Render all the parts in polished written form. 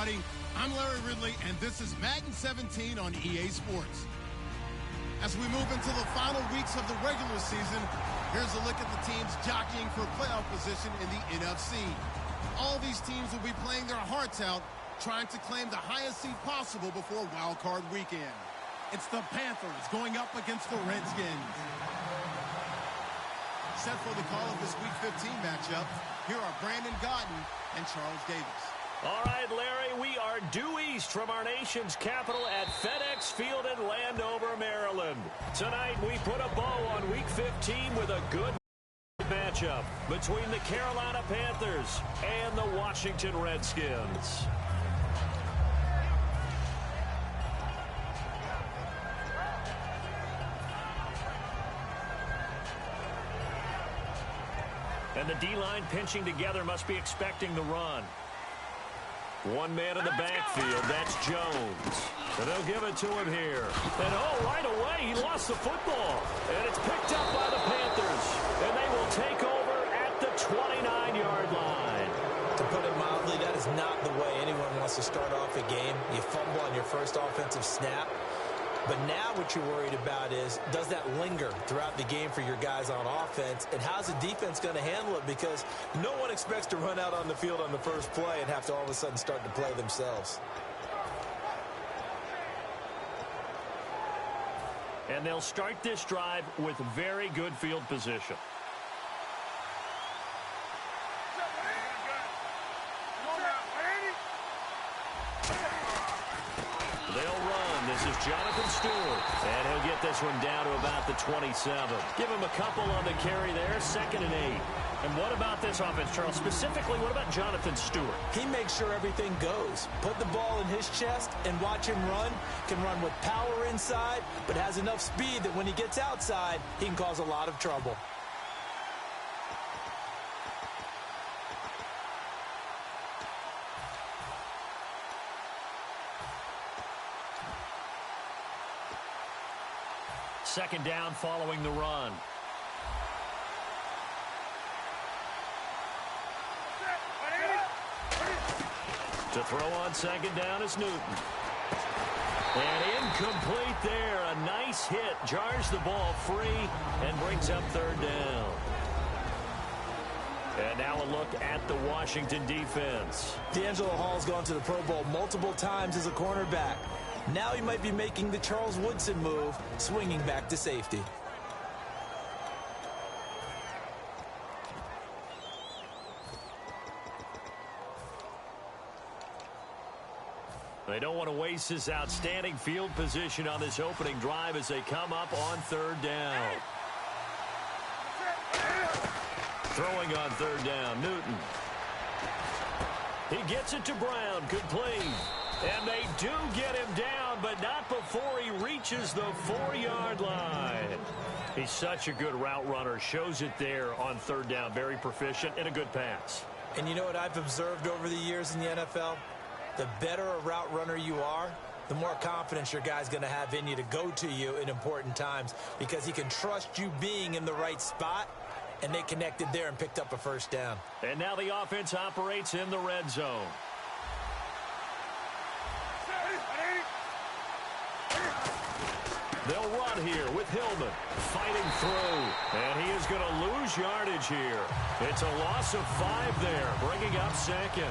everybody. I'm Larry Ridley, and this is Madden 17 on EA Sports. As we move into the final weeks of the regular season, here's a look at the teams jockeying for playoff position in the NFC. All these teams will be playing their hearts out, trying to claim the highest seed possible before Wild Card Weekend. It's the Panthers going up against the Redskins. Set for the call of this Week 15 matchup, here are Brandon Godden and Charles Davis. All right, Larry, we are due east from our nation's capital at FedEx Field in Landover, Maryland. Tonight, we put a bow on Week 15 with a good matchup between the Carolina Panthers and the Washington Redskins. And the D-line pinching together must be expecting the run. One man in the backfield, that's Jones. And they'll give it to him here. And right away, he lost the football. And it's picked up by the Panthers. And they will take over at the 29-yard line. To put it mildly, that is not the way anyone wants to start off a game. You fumble on your first offensive snap. But now what you're worried about is, does that linger throughout the game for your guys on offense? And how's the defense going to handle it? Because no one expects to run out on the field on the first play and have to all of a sudden start to play themselves. And they'll start this drive with very good field position. This is Jonathan Stewart, and he'll get this one down to about the 27. Give him a couple on the carry there, 2nd and 8. And what about this offense, Charles? Specifically, what about Jonathan Stewart? He makes sure everything goes. Put the ball in his chest and watch him run. Can run with power inside, but has enough speed that when he gets outside, he can cause a lot of trouble. Second down following the run. To throw on second down is Newton. And incomplete there. A nice hit. Jars the ball free and brings up 3rd down. And now a look at the Washington defense. D'Angelo Hall's gone to the Pro Bowl multiple times as a cornerback. Now he might be making the Charles Woodson move, swinging back to safety. They don't want to waste this outstanding field position on this opening drive as they come up on 3rd down. Throwing on 3rd down, Newton. He gets it to Brown, complete. And they do get him down, but not before he reaches the 4-yard line. He's such a good route runner. Shows it there on 3rd down. Very proficient and a good pass. And you know what I've observed over the years in the NFL? The better a route runner you are, the more confidence your guy's going to have in you to go to you in important times because he can trust you being in the right spot, and they connected there and picked up a 1st down. And now the offense operates in the red zone. They'll run here with Hillman fighting through, and he is going to lose yardage here. It's a loss of 5 there, bringing up 2nd.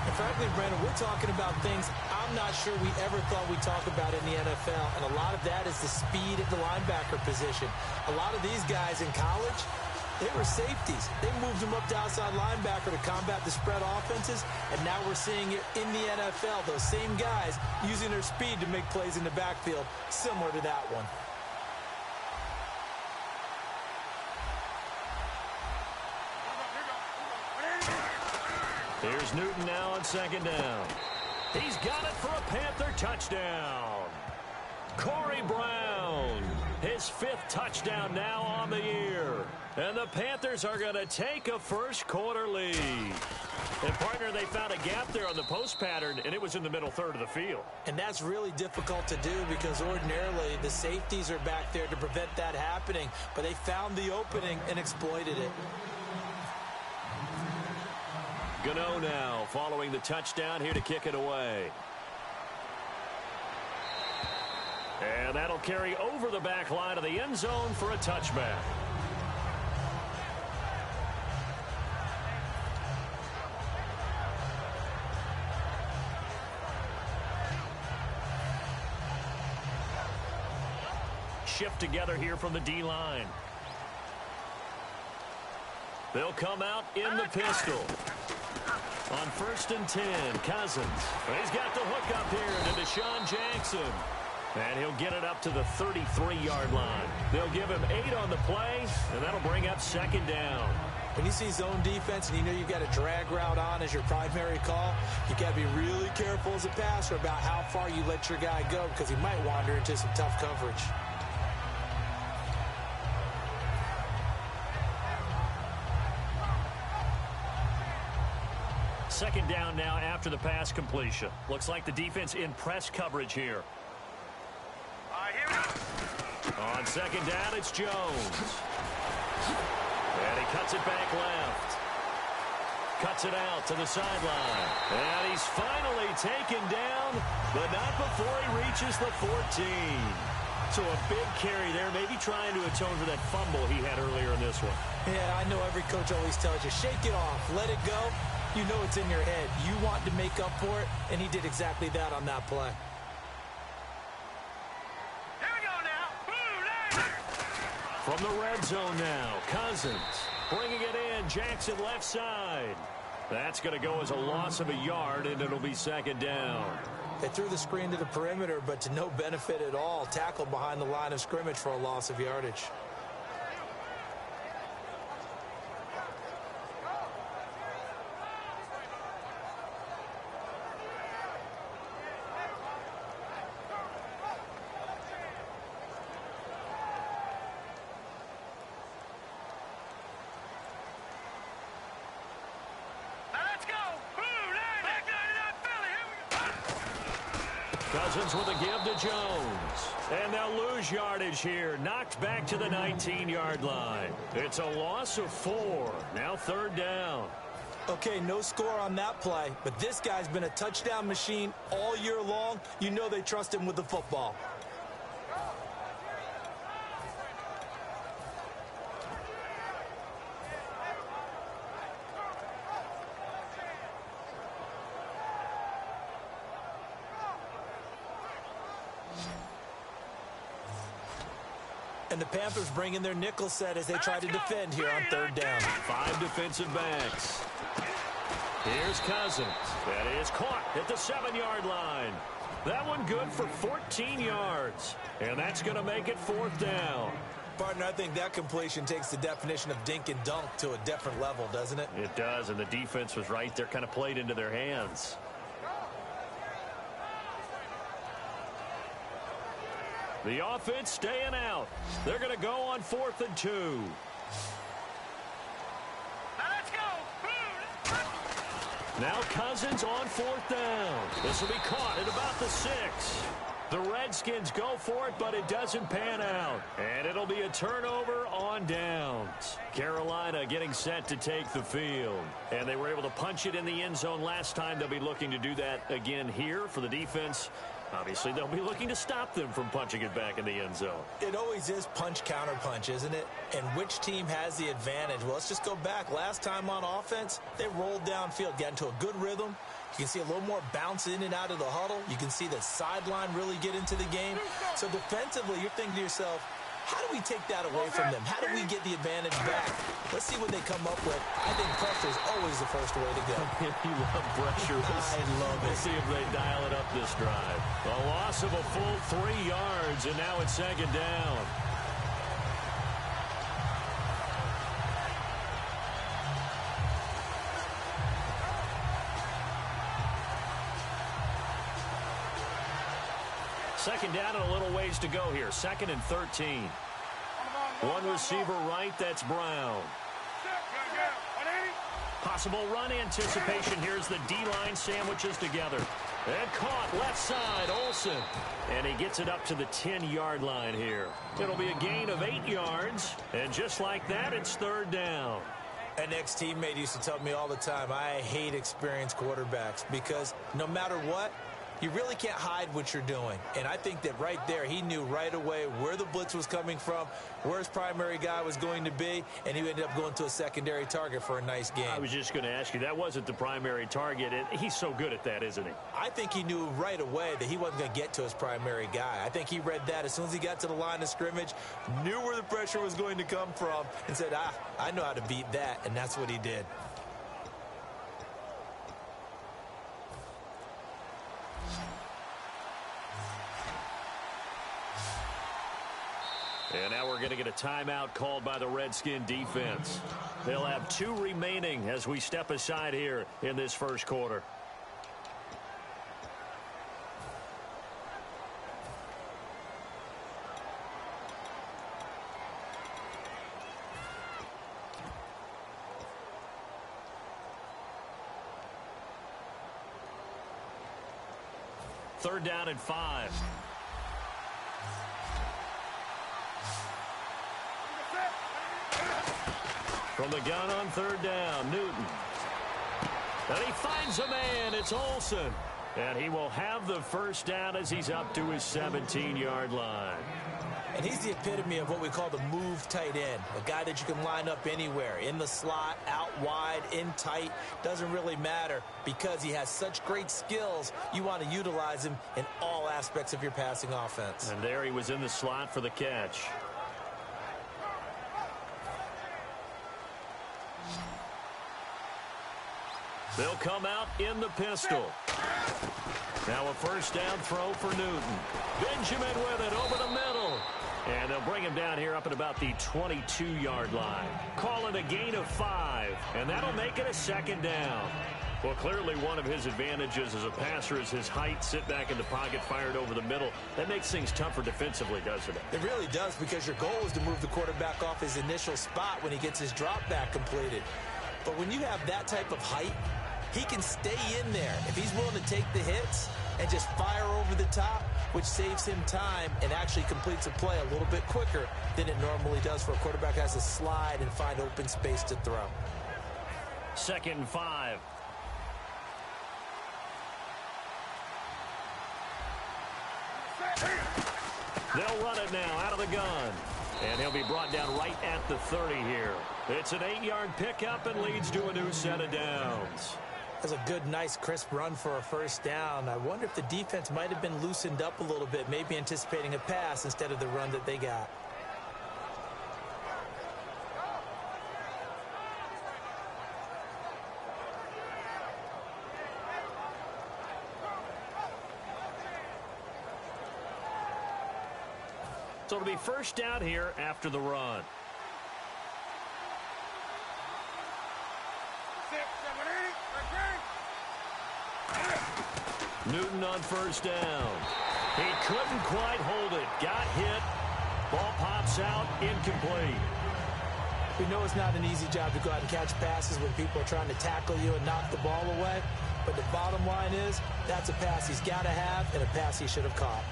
And frankly, Brandon, we're talking about things I'm not sure we ever thought we'd talk about in the NFL, and a lot of that is the speed at the linebacker position. A lot of these guys in college, they were safeties. They moved them up to outside linebacker to combat the spread offenses, and now we're seeing it in the NFL. Those same guys using their speed to make plays in the backfield, similar to that one. Here's Newton now on 2nd down. He's got it for a Panther touchdown. Corey Brown, his 5th touchdown now on the year. And the Panthers are going to take a first-quarter lead. And, partner, they found a gap there on the post pattern, and it was in the middle third of the field. And that's really difficult to do because ordinarily the safeties are back there to prevent that happening. But they found the opening and exploited it. Gano now following the touchdown here to kick it away. And that'll carry over the back line of the end zone for a touchback. Shift together here from the D-line. They'll come out in the pistol. On 1st and 10, Cousins. He's got the hook up here to Deshaun Jackson. And he'll get it up to the 33-yard line. They'll give him 8 on the play, and that'll bring up 2nd down. When you see zone defense and you know you've got a drag route on as your primary call, you got to be really careful as a passer about how far you let your guy go because he might wander into some tough coverage. Second down now after the pass completion. Looks like the defense in press coverage here. On 2nd down, it's Jones. And he cuts it back left. Cuts it out to the sideline. And he's finally taken down, but not before he reaches the 14. So a big carry there, maybe trying to atone for that fumble he had earlier in this one. Yeah, I know every coach always tells you, shake it off, let it go. You know it's in your head. You want to make up for it, and he did exactly that on that play. Here we go now. From the red zone now, Cousins bringing it in. Jackson left side. That's going to go as a loss of a yard, and it'll be 2nd down. They threw the screen to the perimeter, but to no benefit at all. Tackled behind the line of scrimmage for a loss of yardage. Cousins with a give to Jones. And they'll lose yardage here. Knocked back to the 19-yard line. It's a loss of 4. Now 3rd down. Okay, no score on that play, but this guy's been a touchdown machine all year long. You know they trust him with the football. And the Panthers bring in their nickel set as they try to defend here on 3rd down. 5 defensive backs. Here's Cousins. That is caught at the 7-yard line. That one good for 14 yards. And that's going to make it 4th down. Partner, I think that completion takes the definition of dink and dunk to a different level, doesn't it? It does, and the defense was right there, kind of played into their hands. The offense staying out. They're going to go on 4th and 2. Now let's go. Now Cousins on 4th down. This will be caught at about the 6. The Redskins go for it, but it doesn't pan out. And it'll be a turnover on downs. Carolina getting set to take the field. And they were able to punch it in the end zone last time. They'll be looking to do that again here for the defense. Obviously, they'll be looking to stop them from punching it back in the end zone. It always is punch-counter-punch, isn't it? And which team has the advantage? Well, let's just go back. Last time on offense, they rolled downfield, got into a good rhythm. You can see a little more bounce in and out of the huddle. You can see the sideline really get into the game. So defensively, you're thinking to yourself, how do we take that away from them? How do we get the advantage back? Let's see what they come up with. I think pressure is always the first way to go. You love pressure. I love it. Let's see if they dial it up this drive. A loss of a full 3 yards, and now it's 2nd down. Second down and a little ways to go here. 2nd and 13. One receiver right, that's Brown. Possible run anticipation. Here's the D-line sandwiches together. And caught left side, Olsen. And he gets it up to the 10-yard line here. It'll be a gain of 8 yards. And just like that, it's 3rd down. An ex-teammate used to tell me all the time, I hate experienced quarterbacks because no matter what, you really can't hide what you're doing. And I think that right there, he knew right away where the blitz was coming from, where his primary guy was going to be, and he ended up going to a secondary target for a nice game. I was just going to ask you, that wasn't the primary target. He's so good at that, isn't he? I think he knew right away that he wasn't going to get to his primary guy. I think he read that as soon as he got to the line of scrimmage, knew where the pressure was going to come from, and said, I know how to beat that, and that's what he did. And now we're going to get a timeout called by the Redskin defense. They'll have 2 remaining as we step aside here in this first quarter. Third down and 5. From the gun on third down, Newton. And he finds a man. It's Olsen. And he will have the first down as he's up to his 17-yard line. And he's the epitome of what we call the move tight end, a guy that you can line up anywhere, in the slot, out wide, in tight, doesn't really matter because he has such great skills. You want to utilize him in all aspects of your passing offense. And there he was in the slot for the catch. They'll come out in the pistol. Now a first down throw for Newton. Benjamin with it over the middle. And they'll bring him down here up at about the 22-yard line. Call it a gain of 5, and that'll make it a second down. Well, clearly one of his advantages as a passer is his height, sit back in the pocket, fired over the middle. That makes things tougher defensively, doesn't it? It really does, because your goal is to move the quarterback off his initial spot when he gets his drop back completed. But when you have that type of height, he can stay in there if he's willing to take the hits and just fire over the top, which saves him time and actually completes a play a little bit quicker than it normally does for a quarterback who has to slide and find open space to throw. Second and 5. They'll run it now out of the gun. And he'll be brought down right at the 30 here. It's an 8-yard pickup and leads to a new set of downs. That's a good, nice, crisp run for a first down. I wonder if the defense might have been loosened up a little bit, maybe anticipating a pass instead of the run that they got. So it'll be first down here after the run. 6, 7, 8, Newton on first down. He couldn't quite hold it. Got hit. Ball pops out. Incomplete. We know it's not an easy job to go out and catch passes when people are trying to tackle you and knock the ball away. But the bottom line is, that's a pass he's got to have and a pass he should have caught.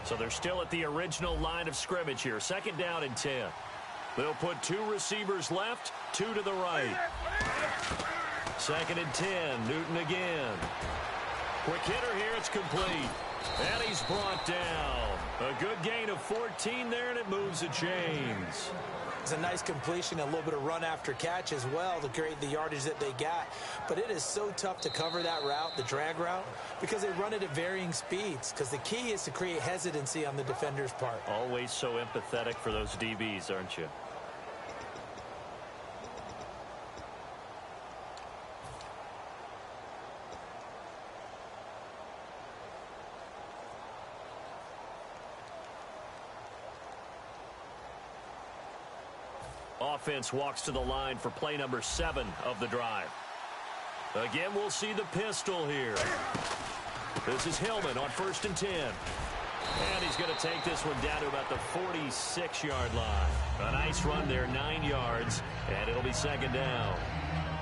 So they're still at the original line of scrimmage here. Second down and 10. They'll put 2 receivers left, 2 to the right. Second and 10. Newton again. Quick hitter here. It's complete. And he's brought down. A good gain of 14 there, and it moves the chains. It's a nice completion, a little bit of run after catch as well to create the yardage that they got. But it is so tough to cover that route, the drag route, because they run it at varying speeds. Because the key is to create hesitancy on the defender's part. Always so empathetic for those DBs, aren't you? Offense walks to the line for play number 7 of the drive. Again, we'll see the pistol here. This is Hillman on first and 10. And he's going to take this one down to about the 46-yard line. A nice run there, 9 yards, and it'll be second down.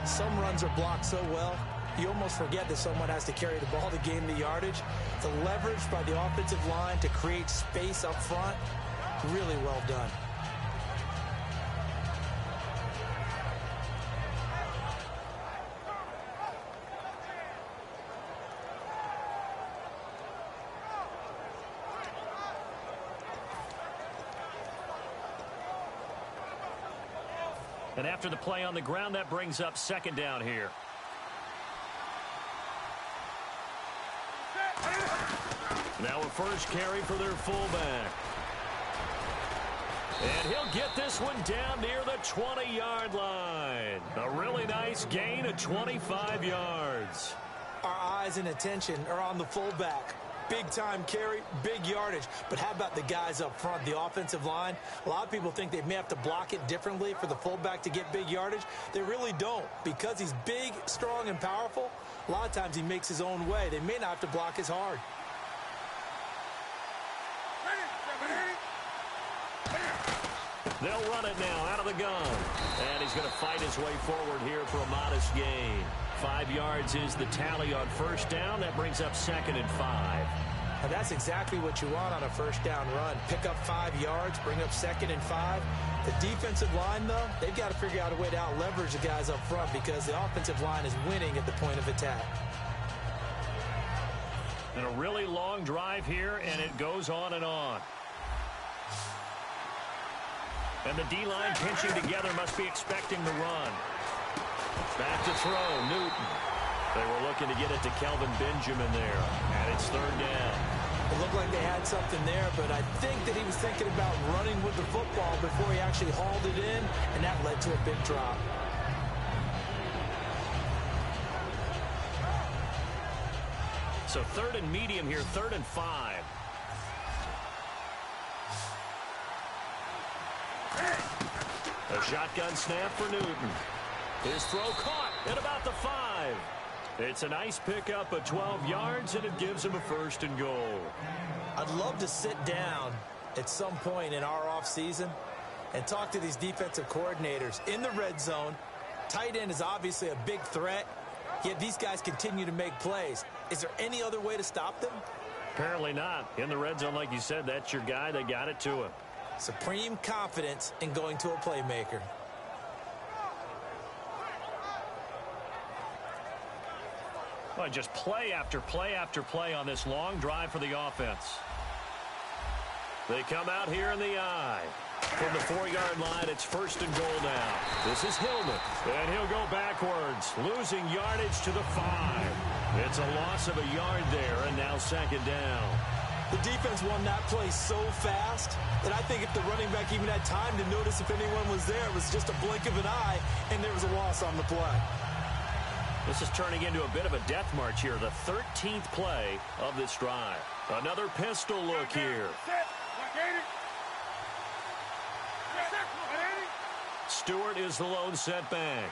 Some runs are blocked so well, you almost forget that someone has to carry the ball to gain the yardage. The leverage by the offensive line to create space up front, really well done. And after the play on the ground, that brings up second down here. Now a first carry for their fullback. And he'll get this one down near the 20-yard line. A really nice gain of 25 yards. Our eyes and attention are on the fullback. Big-time carry, big yardage. But how about the guys up front, the offensive line? A lot of people think they may have to block it differently for the fullback to get big yardage. They really don't. Because he's big, strong, and powerful, a lot of times he makes his own way. They may not have to block as hard. They'll run it now out of the gun. And he's going to fight his way forward here for a modest gain. 5 yards is the tally on first down. That brings up second and 5. And that's exactly what you want on a first down run. Pick up 5 yards, bring up second and 5. The defensive line, though, they've got to figure out a way to out-leverage the guys up front because the offensive line is winning at the point of attack. And a really long drive here, and it goes on and on. And the D-line pinching together must be expecting the run. Back to throw, Newton. They were looking to get it to Kelvin Benjamin there, and it's third down. It looked like they had something there, but I think that he was thinking about running with the football before he actually hauled it in, and that led to a big drop. So third and medium here, 3rd and 5. A shotgun snap for Newton. His throw caught at about the 5. It's a nice pickup of 12 yards, and it gives him a 1st and goal. I'd love to sit down at some point in our offseason and talk to these defensive coordinators in the red zone. Tight end is obviously a big threat, yet these guys continue to make plays. Is there any other way to stop them? Apparently not. In the red zone, like you said, that's your guy. They got it to him. Supreme confidence in going to a playmaker. Well, just play after play after play on this long drive for the offense. They come out here in the eye. From the 4-yard line, it's 1st and goal now. This is Hillman, and he'll go backwards, losing yardage to the 5. It's a loss of a yard there, and now 2nd down. The defense won that play so fast that I think if the running back even had time to notice if anyone was there, it was just a blink of an eye, and there was a loss on the play. This is turning into a bit of a death march here, the 13th play of this drive. Another pistol look here. Stewart is the lone setback.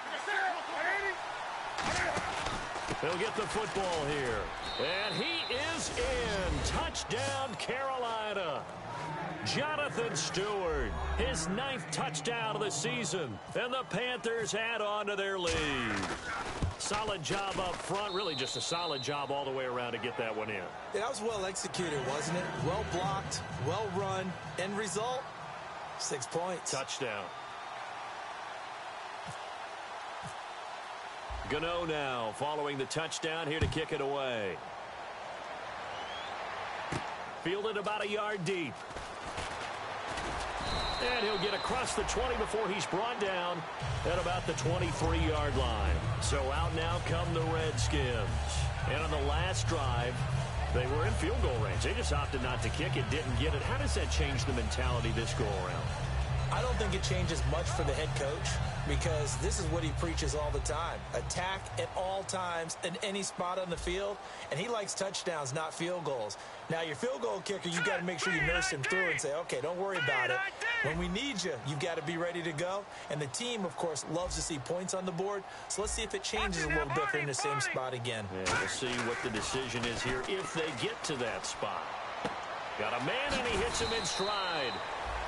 He'll get the football here. And he is in. Touchdown, Carolina. Jonathan Stewart, his 9th touchdown of the season. And the Panthers add on to their lead. Solid job up front. Really just a solid job all the way around to get that one in. Yeah, that was well executed, wasn't it? Well blocked, well run. End result, 6 points. Touchdown. Gano now following the touchdown here to kick it away. Fielded about a yard deep. And he'll get across the 20 before he's brought down at about the 23-yard line. So out now come the Redskins. And on the last drive, they were in field goal range. They just opted not to kick it, didn't get it. How does that change the mentality this go around? I don't think it changes much for the head coach because this is what he preaches all the time. Attack at all times in any spot on the field, and he likes touchdowns, not field goals. Now, your field goal kicker, you've got to make sure you nurse him through and say, okay, don't worry about it. When we need you, you've got to be ready to go. And the team, of course, loves to see points on the board. So let's see if it changes a little bit if they're in the same spot again. Yeah, we'll see what the decision is here if they get to that spot. Got a man, and he hits him in stride.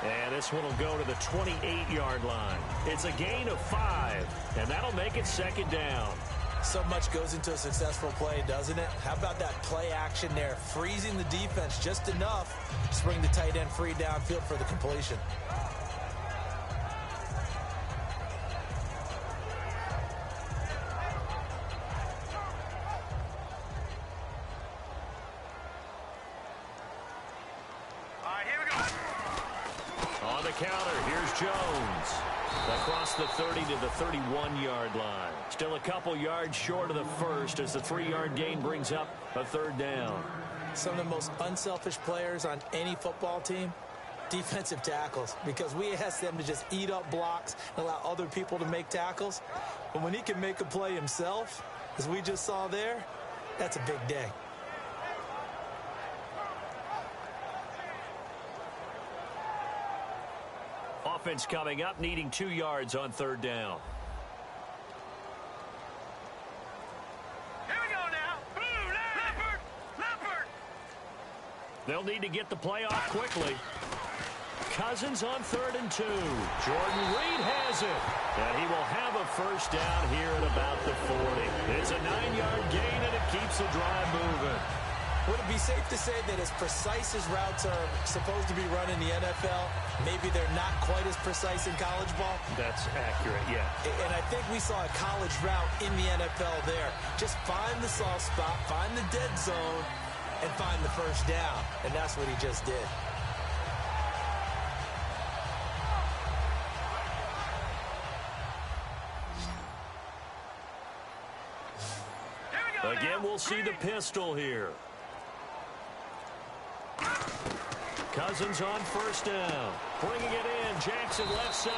And this one will go to the 28-yard line. It's a gain of 5, and that'll make it second down. So much goes into a successful play, doesn't it? How about that play action there? Freezing the defense just enough to bring the tight end free downfield for the completion. On the counter, here's Jones. Across the 30 to the 31-yard line. Still a couple yards short of the first as the 3-yard gain brings up a third down. Some of the most unselfish players on any football team, defensive tackles, because we ask them to just eat up blocks and allow other people to make tackles. But when he can make a play himself, as we just saw there, that's a big day. Offense coming up, needing 2 yards on third down. Here we go now. Leopard. They'll need to get the play off quickly. Cousins on 3rd and 2. Jordan Reed has it. And he will have a first down here at about the 40. It's a 9-yard gain, and it keeps the drive moving. Would it be safe to say that as precise as routes are supposed to be run in the NFL, maybe they're not quite as precise in college ball? That's accurate, yeah. And I think we saw a college route in the NFL there. Just find the soft spot, find the dead zone, and find the first down. And that's what he just did. Again, we'll see the pistol here. Cousins on first down. Bringing it in. Jackson left side.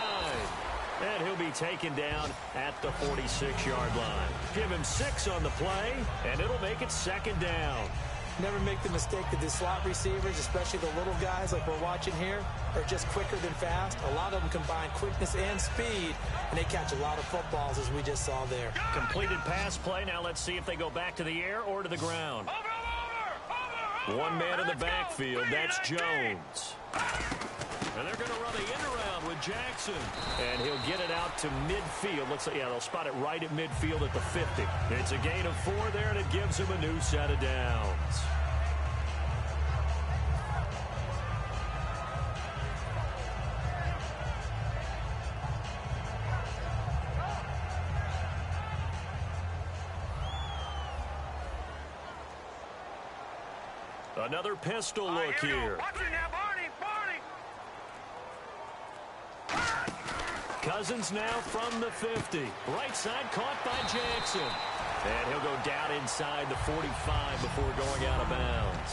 And he'll be taken down at the 46-yard line. Give him 6 on the play, and it'll make it second down. Never make the mistake that the slot receivers, especially the little guys like we're watching here, are just quicker than fast. A lot of them combine quickness and speed, and they catch a lot of footballs, as we just saw there. Completed pass play. Now let's see if they go back to the air or to the ground. One man in the backfield. That's Jones. And they're going to run the end around with Jackson. And he'll get it out to midfield. Looks like, yeah, they'll spot it right at midfield at the 50. It's a gain of 4 there, and it gives him a new set of downs. Another pistol look here. Watch it now, Barney. Cousins now from the 50. Right side caught by Jackson. And he'll go down inside the 45 before going out of bounds.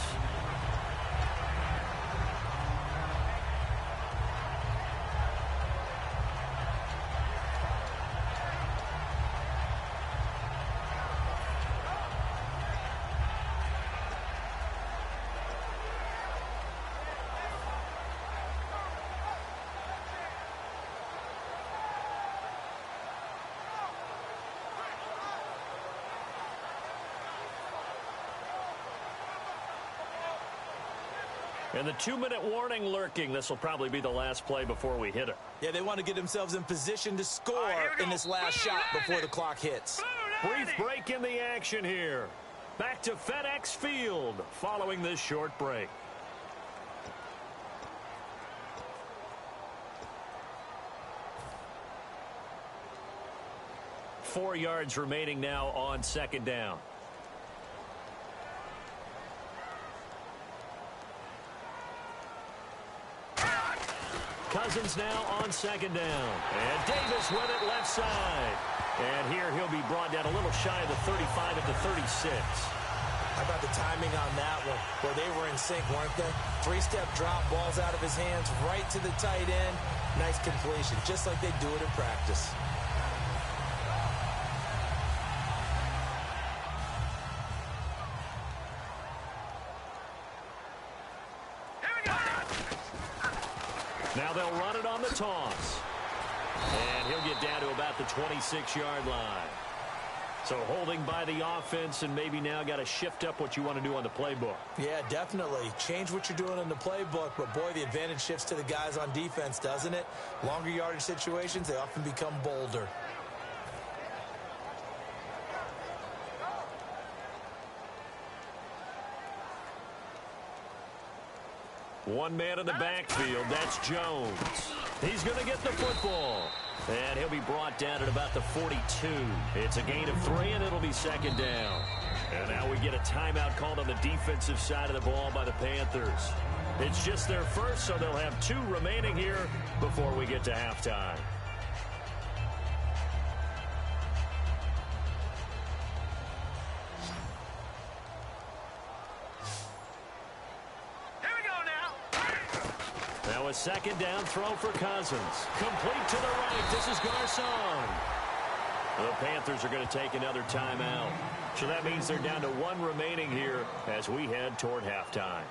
And the 2-minute warning lurking. This will probably be the last play before we hit it. Yeah, they want to get themselves in position to score in this last shot before the clock hits. Brief break in the action here. Back to FedEx Field following this short break. Four yards remaining now on second down. Cousins now on second down. And Davis with it left side. And here he'll be brought down a little shy of the 35 at the 36. How about the timing on that one? Where they were in sync, weren't they? 3-step drop, balls out of his hands, right to the tight end. Nice completion, just like they do it in practice. Now they'll run it on the toss. And he'll get down to about the 26-yard line. So holding by the offense and maybe now got to shift up what you want to do on the playbook. Yeah, definitely. Change what you're doing in the playbook, but boy, the advantage shifts to the guys on defense, doesn't it? Longer yardage situations, they often become bolder. One man in the backfield, that's Jones. He's going to get the football. And he'll be brought down at about the 42. It's a gain of 3, and it'll be second down. And now we get a timeout called on the defensive side of the ball by the Panthers. It's just their first, so they'll have 2 remaining here before we get to halftime. Now a second down throw for Cousins. Complete to the right. This is Garcon. The Panthers are going to take another timeout. So that means they're down to 1 remaining here as we head toward halftime.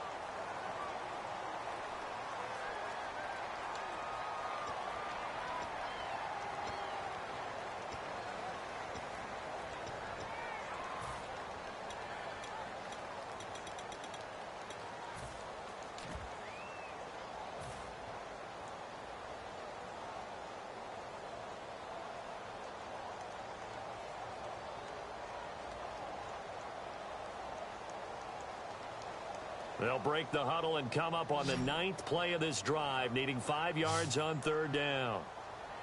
They'll break the huddle and come up on the 9th play of this drive, needing 5 yards on 3rd down.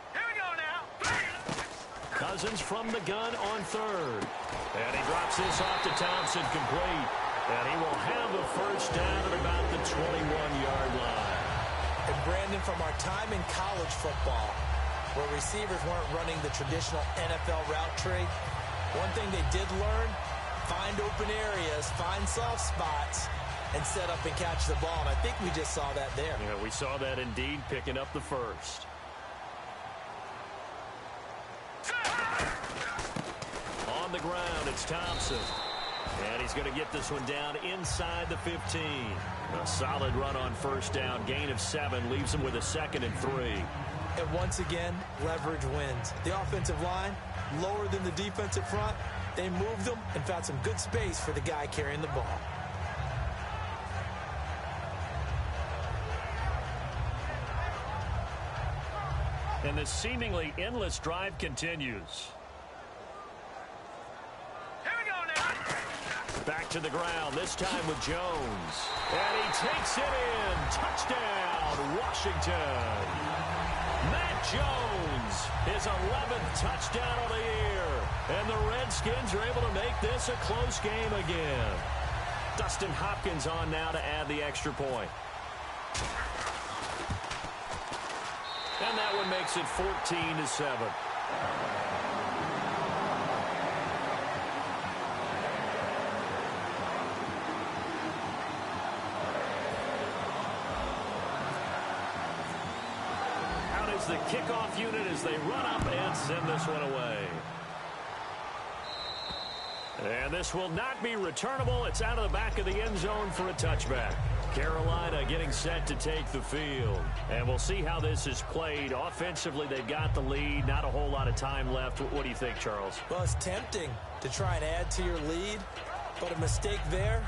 Here we go now. Cousins from the gun on 3rd. And he drops this off to Thompson, complete. And he will have the first down at about the 21-yard line. And Brandon, from our time in college football, where receivers weren't running the traditional NFL route tree, one thing they did learn, find open areas, find soft spots, and set up and catch the ball. And I think we just saw that there. Yeah, we saw that indeed, picking up the first. On the ground, it's Thompson. And he's going to get this one down inside the 15. A solid run on first down. Gain of 7 leaves him with a 2nd and 3. And once again, leverage wins. The offensive line, lower than the defensive front. They moved them and found some good space for the guy carrying the ball. And the seemingly endless drive continues. Here we go now. Back to the ground, this time with Jones. And he takes it in. Touchdown, Washington. Matt Jones, his 11th touchdown of the year. And the Redskins are able to make this a close game again. Dustin Hopkins on now to add the extra point. And that one makes it 14-7. Out is the kickoff unit as they run up and send this one away. And this will not be returnable. It's out of the back of the end zone for a touchback. Carolina getting set to take the field. And we'll see how this is played. Offensively, they've got the lead. Not a whole lot of time left. What do you think, Charles? Well, it's tempting to try and add to your lead, but a mistake there,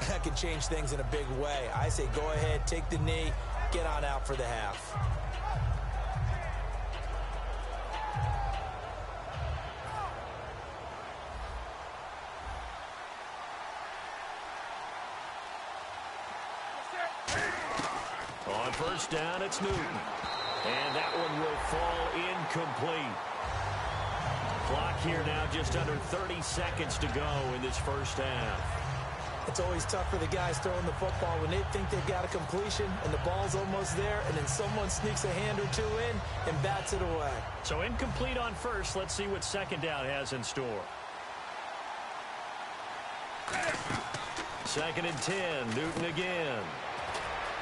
that could change things in a big way. I say go ahead, take the knee, get on out for the half. On first down, it's Newton. And that one will fall incomplete. Clock here now just under 30 seconds to go in this first half. It's always tough for the guys throwing the football when they think they've got a completion and the ball's almost there, and then someone sneaks a hand or two in and bats it away. So incomplete on first. Let's see what second down has in store. 2nd and 10. Newton again.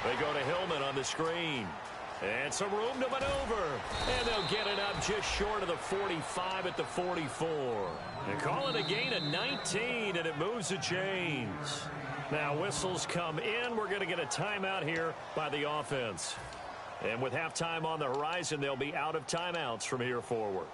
They go to Hillman on the screen. And some room to maneuver. And they'll get it up just short of the 45 at the 44. They call it a gain of 19, and it moves the chains. Now whistles come in. We're going to get a timeout here by the offense. And with halftime on the horizon, they'll be out of timeouts from here forward.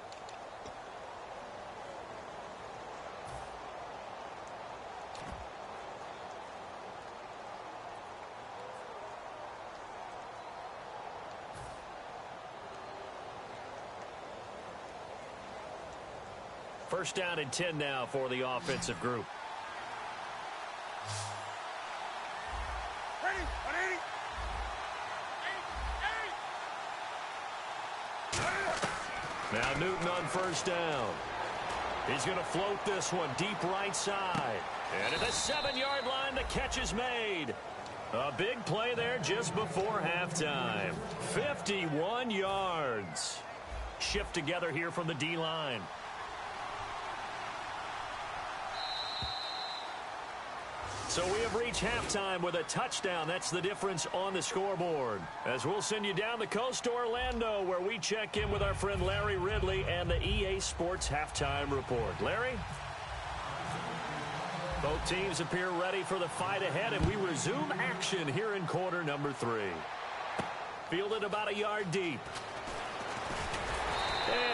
First down and 10 now for the offensive group. Ready? 180. Now Newton on first down. He's going to float this one deep right side. And at the 7-yard line, the catch is made. A big play there just before halftime. 51 yards. Shift together here from the D-line. So we have reached halftime with a touchdown. That's the difference on the scoreboard. As we'll send you down the coast to Orlando, where we check in with our friend Larry Ridley and the EA Sports Halftime Report. Larry? Both teams appear ready for the fight ahead, and we resume action here in quarter number 3. Fielded about a yard deep.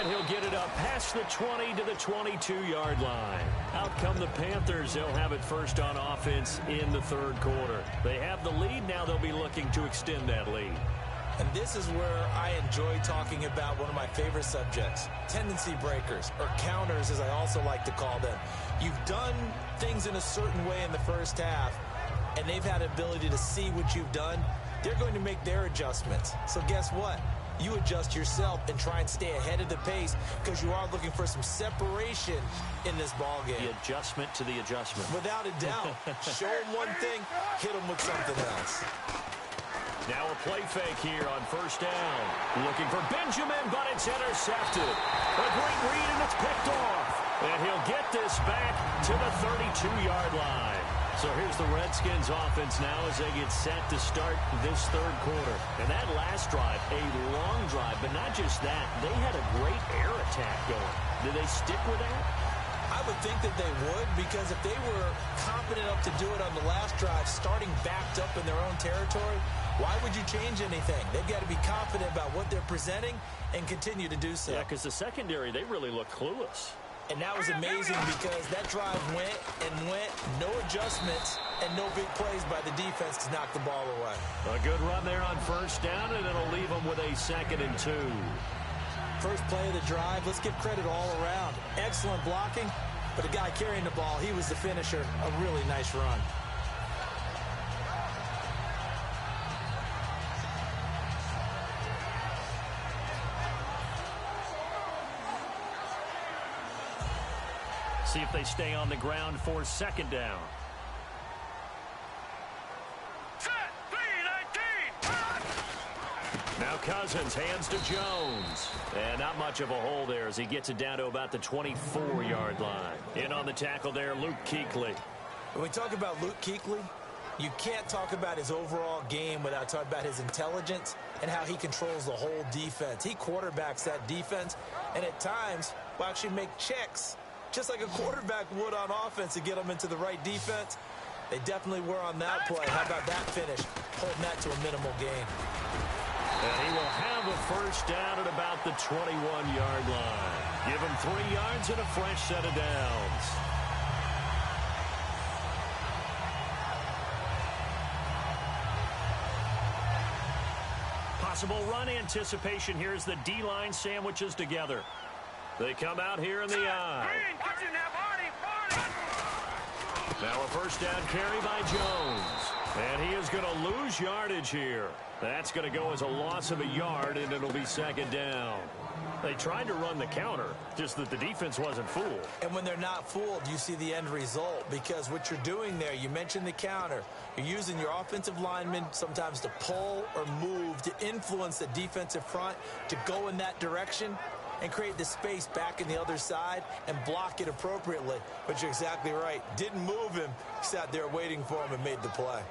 And he'll get it up past the 20 to the 22-yard line. Out come the Panthers. They'll have it first on offense in the third quarter. They have the lead. Now they'll be looking to extend that lead. And this is where I enjoy talking about one of my favorite subjects, tendency breakers, or counters as I also like to call them. You've done things in a certain way in the first half, and they've had the ability to see what you've done. They're going to make their adjustments. So guess what? You adjust yourself and try and stay ahead of the pace because you are looking for some separation in this ball game. The adjustment to the adjustment. Without a doubt. Show them one thing, hit them with something else. Now a play fake here on first down. Looking for Benjamin, but it's intercepted. A great read, and it's picked off. And he'll get this back to the 32-yard line. So here's the Redskins offense now as they get set to start this third quarter. And that last drive, a long drive, but not just that. They had a great air attack going. Did they stick with that? I would think that they would, because if they were confident enough to do it on the last drive, starting backed up in their own territory, why would you change anything? They've got to be confident about what they're presenting and continue to do so. Yeah, because the secondary, they really look clueless. And that was amazing because that drive went and went, no adjustments, and no big plays by the defense to knock the ball away. A good run there on first down, and it'll leave them with a 2nd and 2. First play of the drive, let's give credit all around. Excellent blocking, but the guy carrying the ball, he was the finisher. A really nice run. See if they stay on the ground for 2nd down. Set. 3-19. Now Cousins hands to Jones. And not much of a hole there as he gets it down to about the 24-yard line. In on the tackle there, Luke Kuechly. When we talk about Luke Kuechly, you can't talk about his overall game without talking about his intelligence and how he controls the whole defense. He quarterbacks that defense, and at times will actually make checks, just like a quarterback would on offense to get them into the right defense. They definitely were on that play. How about that finish? Holding that to a minimal gain. And he will have a first down at about the 21-yard line. Give him 3 yards and a fresh set of downs. Possible run anticipation here as the D-line sandwiches together. They come out here in the eye. Green, watch it now, Barney. Now a first down carry by Jones. And he is going to lose yardage here. That's going to go as a loss of a yard, and it'll be 2nd down. They tried to run the counter, just that the defense wasn't fooled. And when they're not fooled, you see the end result, because what you're doing there, you mentioned the counter. You're using your offensive linemen sometimes to pull or move to influence the defensive front to go in that direction and create the space back in the other side and block it appropriately. But you're exactly right. Didn't move him. Sat there waiting for him and made the play.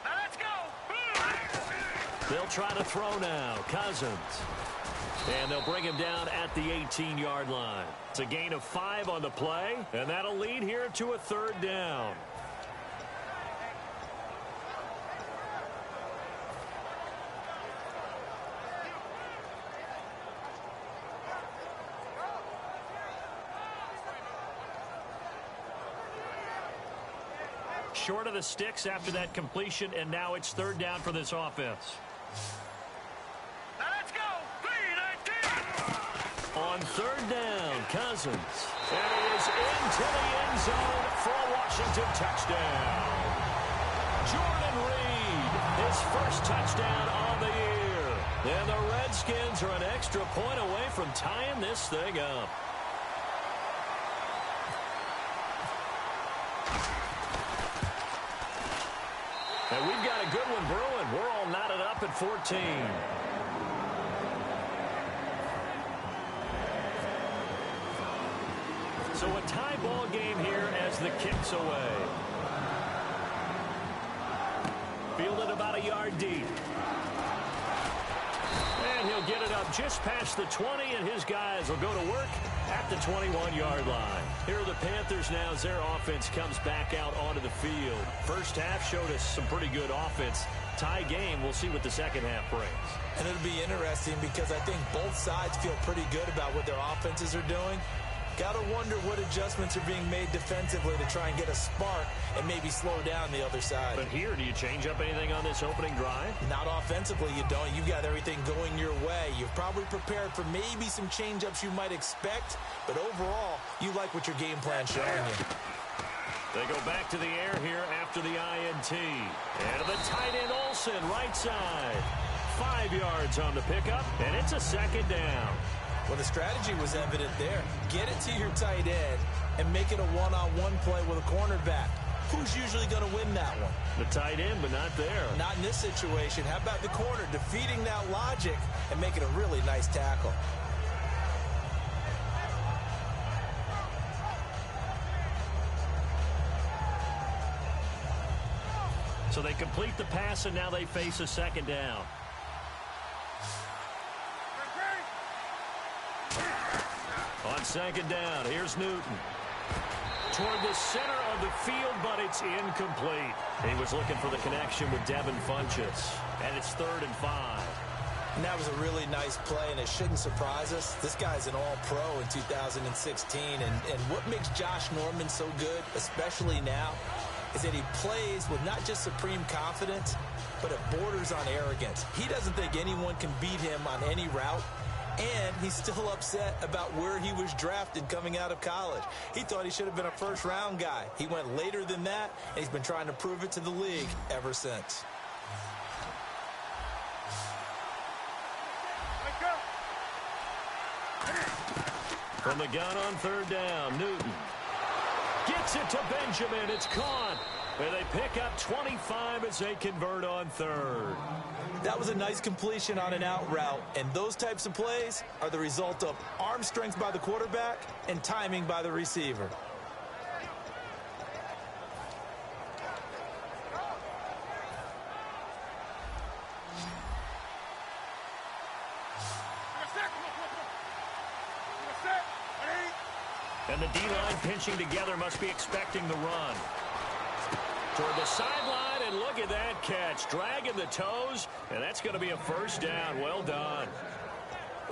Now let's go. They'll try to throw now. Cousins. And they'll bring him down at the 18-yard line. It's a gain of 5 on the play, and that'll lead here to a 3rd down. Short of the sticks after that completion, and now it's 3rd down for this offense. Now let's go. 3-19. On third down, Cousins. And he is into the end zone for a Washington touchdown. Jordan Reed, his first touchdown on the year. And the Redskins are an extra point away from tying this thing up. And we've got a good one brewing. We're all knotted up at 14. So a tie ball game here as the kick's away. Fielded about a yard deep. And he'll get it up just past the 20, and his guys will go to work at the 21-yard line. Here are the Panthers now as their offense comes back out onto the field. First half showed us some pretty good offense. Tie game, we'll see what the second half brings. And it'll be interesting because I think both sides feel pretty good about what their offenses are doing. Got to wonder what adjustments are being made defensively to try and get a spark and maybe slow down the other side. But here, do you change up anything on this opening drive? Not offensively, you don't. You've got everything going your way. You've probably prepared for maybe some change-ups you might expect, but overall, you like what your game plan's showing you. They go back to the air here after the INT. And the tight end Olsen, right side. 5 yards on the pickup, and it's a second down. Well, the strategy was evident there. Get it to your tight end and make it a one-on-one play with a cornerback. Who's usually going to win that one? The tight end, but not there. Not in this situation. How about the corner defeating that logic and making a really nice tackle? So they complete the pass, and now they face a second down. On second down, here's Newton. Toward the center of the field, but it's incomplete. He was looking for the connection with Devin Funchess. And it's 3rd and 5. And that was a really nice play, and it shouldn't surprise us. This guy's an all-pro in 2016, and what makes Josh Norman so good, especially now, is that he plays with not just supreme confidence, but it borders on arrogance. He doesn't think anyone can beat him on any route. And he's still upset about where he was drafted coming out of college. He thought he should have been a first-round guy. He went later than that, and he's been trying to prove it to the league ever since. From the gun on third down, Newton gets it to Benjamin. It's caught. And they pick up 25 as they convert on third. That was a nice completion on an out route, and those types of plays are the result of arm strength by the quarterback and timing by the receiver. And the D-line pinching together must be expecting the run. Toward the sideline, and look at that catch. Dragging the toes, and that's going to be a first down. Well done.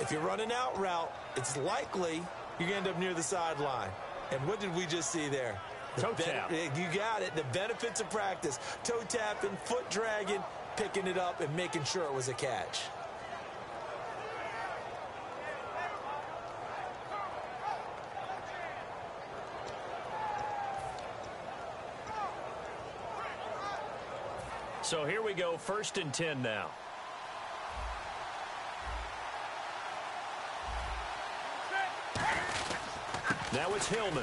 If you're running out route, it's likely you're going to end up near the sideline. And what did we just see there? Toe tap. You got it. The benefits of practice. Toe tapping, foot dragging, picking it up, and making sure it was a catch. So here we go, 1st and 10 now. Now it's Hillman.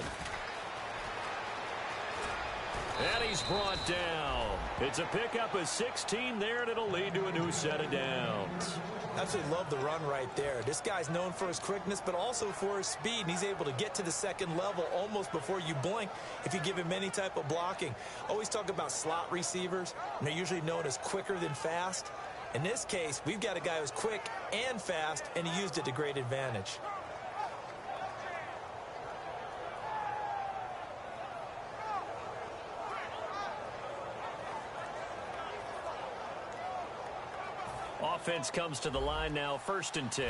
And he's brought down. It's a pickup of 16 there, and it'll lead to a new set of downs. Absolutely love the run right there. This guy's known for his quickness, but also for his speed. And he's able to get to the second level almost before you blink if you give him any type of blocking. Always talk about slot receivers, and they're usually known as quicker than fast. In this case, we've got a guy who's quick and fast, and he used it to great advantage. Offense comes to the line now, 1st and 10.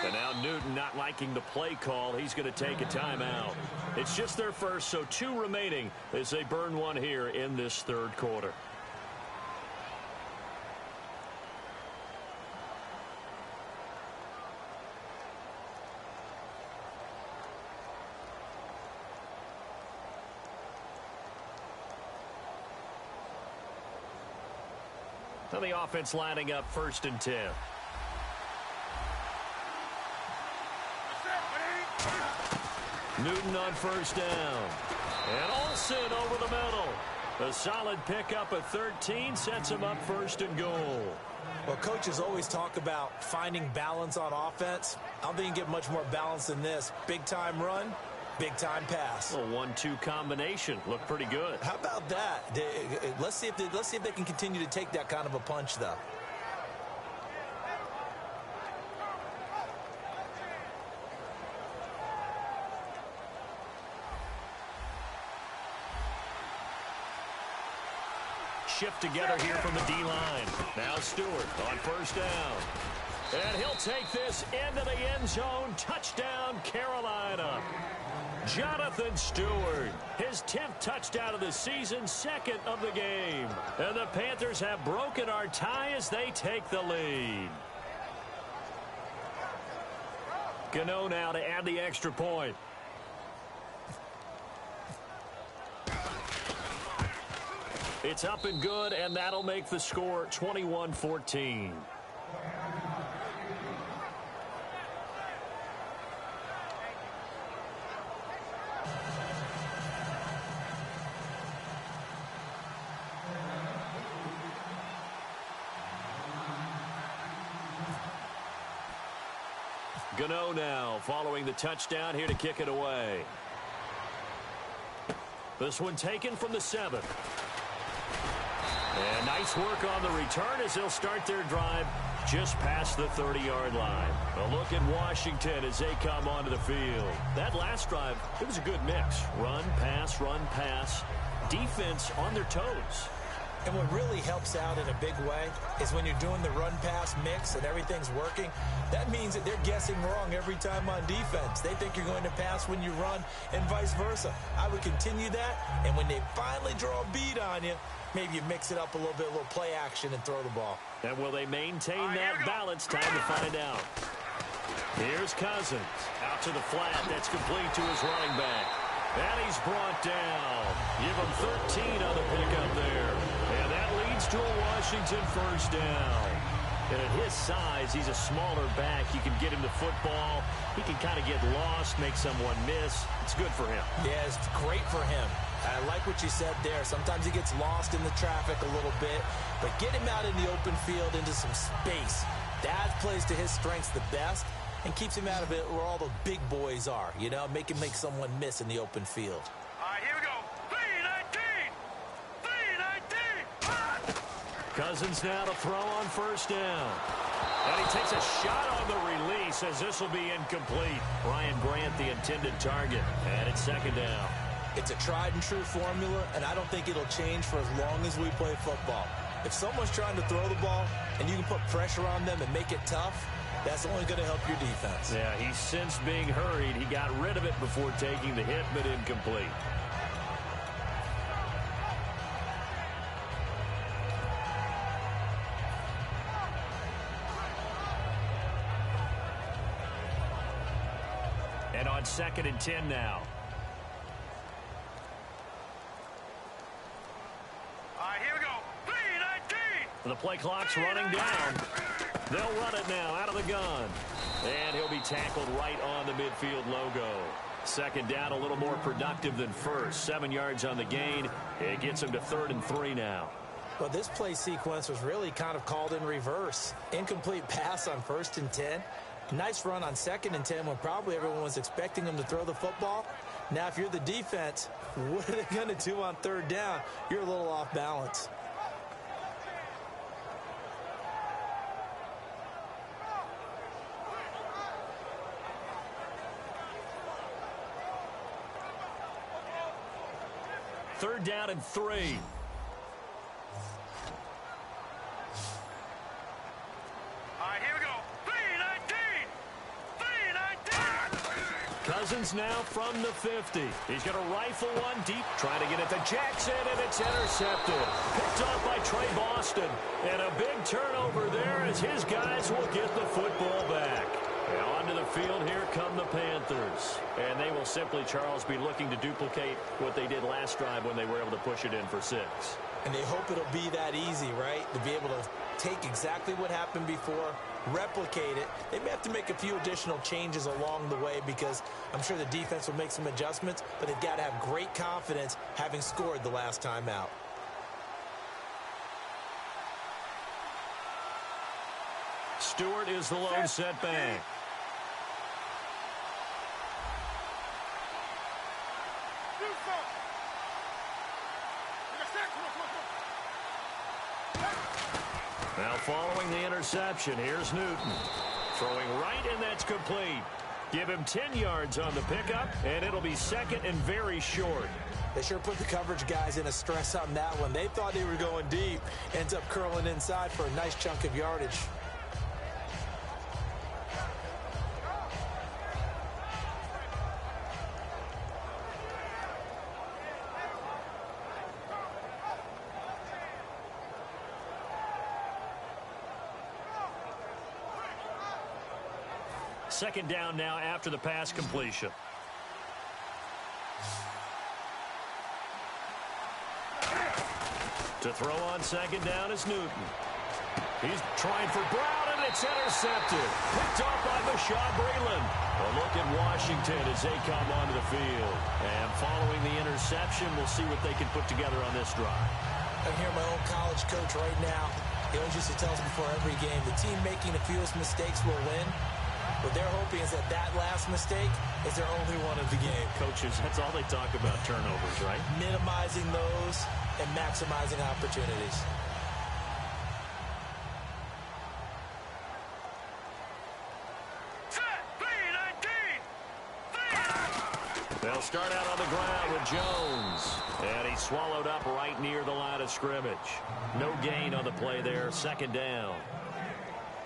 And now Newton not liking the play call. He's going to take a timeout. It's just their first, so 2 remaining as they burn one here in this third quarter. So the offense lining up 1st and 10. Newton on 1st down. And Olsen over the middle. A solid pickup at 13 sets him up 1st and goal. Well, coaches always talk about finding balance on offense. I don't think you can get much more balance than this. Big-time run, big-time pass. A 1-2 combination. Looked pretty good. How about that? Let's see if they can continue to take that kind of a punch, though. Shift together here from the D-line. Now Stewart on 1st down. And he'll take this into the end zone. Touchdown, Carolina. Jonathan Stewart, his 10th touchdown of the season, 2nd of the game. And the Panthers have broken our tie as they take the lead. Gano now to add the extra point. It's up and good, and that'll make the score 21-14. Gano now following the touchdown here to kick it away. This one taken from the 7. And nice work on the return as they'll start their drive just past the 30-yard line. A look at Washington as they come onto the field. That last drive, it was a good mix. Run, pass, defense on their toes. And what really helps out in a big way is when you're doing the run-pass mix and everything's working, that means that they're guessing wrong every time on defense. They think you're going to pass when you run and vice versa. I would continue that, and when they finally draw a bead on you, maybe you mix it up a little bit, a little play action, and throw the ball. And will they maintain that balance? Time to find out. Here's Cousins. Out to the flat. That's complete to his running back. And he's brought down. Give him 13 on the pickup there. And that leads to a Washington 1st down. And at his size, he's a smaller back. You can get him the football. He can kind of get lost, make someone miss. It's good for him. Yeah, it's great for him. I like what you said there. Sometimes he gets lost in the traffic a little bit. But get him out in the open field into some space. That plays to his strengths the best and keeps him out of it where all the big boys are. You know, make someone miss in the open field. All right, here we go. 3-19. 3-19. Cousins now to throw on 1st down. And he takes a shot on the release as this will be incomplete. Ryan Grant, the intended target. And it's 2nd down. It's a tried-and-true formula, and I don't think it'll change for as long as we play football. If someone's trying to throw the ball and you can put pressure on them and make it tough, that's only going to help your defense. Yeah, he's since being hurried. He got rid of it before taking the hit, but incomplete. And on 2nd and 10 now. All right, here we go. 3-19. The play clock's running down. They'll run it now out of the gun. And he'll be tackled right on the midfield logo. 2nd down, a little more productive than 1st. 7 yards on the gain. It gets him to 3rd and 3 now. Well, this play sequence was really kind of called in reverse. Incomplete pass on 1st and 10. Nice run on 2nd and 10 when probably everyone was expecting him to throw the football. Now, if you're the defense, what are they going to do on 3rd down? You're a little off balance. Third down and 3. All right, here we go. 3-19. Cousins now from the 50. He's going to rifle one deep, trying to get it to Jackson, and it's intercepted. Picked off by Trey Boston. And a big turnover there as his guys will get the football back. Now onto the field, here come the Panthers. And they will simply, Charles, be looking to duplicate what they did last drive when they were able to push it in for 6. And they hope it'll be that easy, right? To be able to take exactly what happened before, replicate it. They may have to make a few additional changes along the way because I'm sure the defense will make some adjustments, but they've got to have great confidence having scored the last time out. Stewart is the lone setback. Now following the interception, here's Newton. Throwing right, and that's complete. Give him 10 yards on the pickup, and it'll be second and very short. They sure put the coverage guys in a stress on that one. They thought they were going deep. Ends up curling inside for a nice chunk of yardage. Second down now after the pass completion. To throw on second down is Newton. He's trying for Brown, and it's intercepted. Picked off by Bashaud Breeland. A look at Washington as they come onto the field. And following the interception, we'll see what they can put together on this drive. I hear my old college coach right now. He always used to tell us before every game, the team making the fewest mistakes will win. What they're hoping is that that last mistake is their only one of the game. Coaches, that's all they talk about, turnovers, right? Minimizing those and maximizing opportunities. They'll start out on the ground with Jones. And he's swallowed up right near the line of scrimmage. No gain on the play there, second down.